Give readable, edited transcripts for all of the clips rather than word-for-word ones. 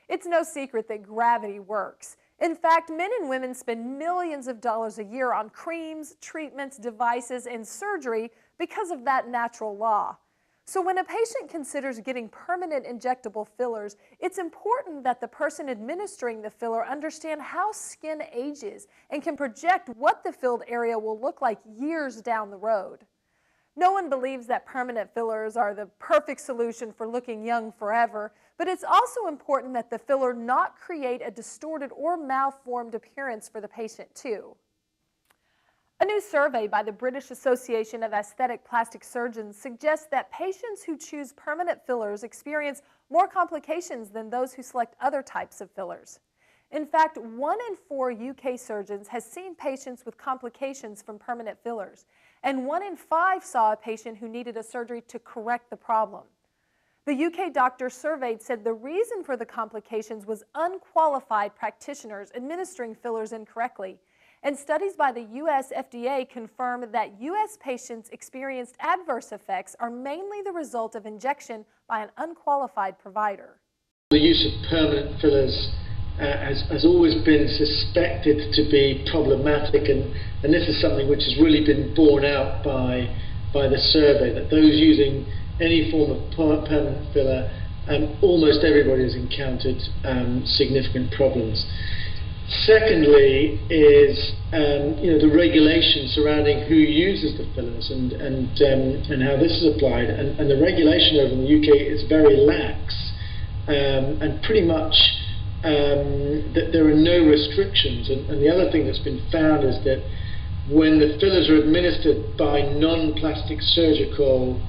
It's no secret that gravity works. In fact, men and women spend millions of dollars a year on creams, treatments, devices, and surgery because of that natural law. So when a patient considers getting permanent injectable fillers, it's important that the person administering the filler understand how skin ages and can project what the filled area will look like years down the road. No one believes that permanent fillers are the perfect solution for looking young forever, but it's also important that the filler not create a distorted or malformed appearance for the patient too. A new survey by the British Association of Aesthetic Plastic Surgeons suggests that patients who choose permanent fillers experience more complications than those who select other types of fillers. In fact, 1 in 4 UK surgeons has seen patients with complications from permanent fillers, and 1 in 5 saw a patient who needed a surgery to correct the problem. The UK doctor surveyed said the reason for the complications was unqualified practitioners administering fillers incorrectly. And studies by the US FDA confirm that US patients' experienced adverse effects are mainly the result of injection by an unqualified provider. The use of permanent fillers has always been suspected to be problematic, and this is something which has really been borne out by the survey, that those using any form of permanent filler, almost everybody has encountered significant problems. Secondly is the regulation surrounding who uses the fillers and how this is applied, and the regulation over in the UK is very lax, and pretty much that there are no restrictions. And the other thing that's been found is that when the fillers are administered by non-plastic surgical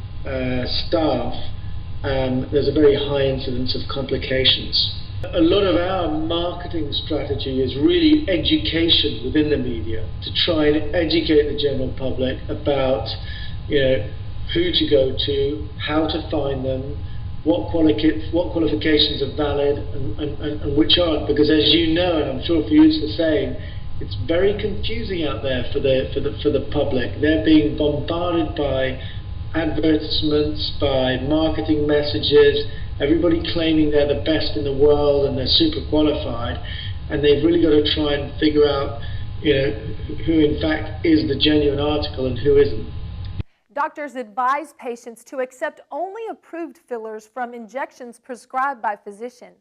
staff, there's a very high incidence of complications. A lot of our marketing strategy is really education within the media, to try and educate the general public about who to go to, how to find them, what qualifications are valid and which aren't, because as you know, and I'm sure for you it's the same, it's very confusing out there for the public. They're being bombarded by advertisements, by marketing messages, everybody claiming they're the best in the world and they're super qualified, and they've really got to try and figure out who in fact is the genuine article and who isn't. Doctors advise patients to accept only approved fillers from injections prescribed by physician,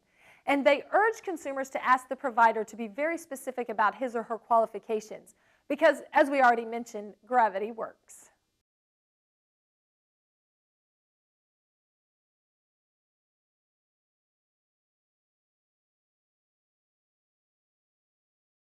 and they urge consumers to ask the provider to be very specific about his or her qualifications, because as we already mentioned, gravity works.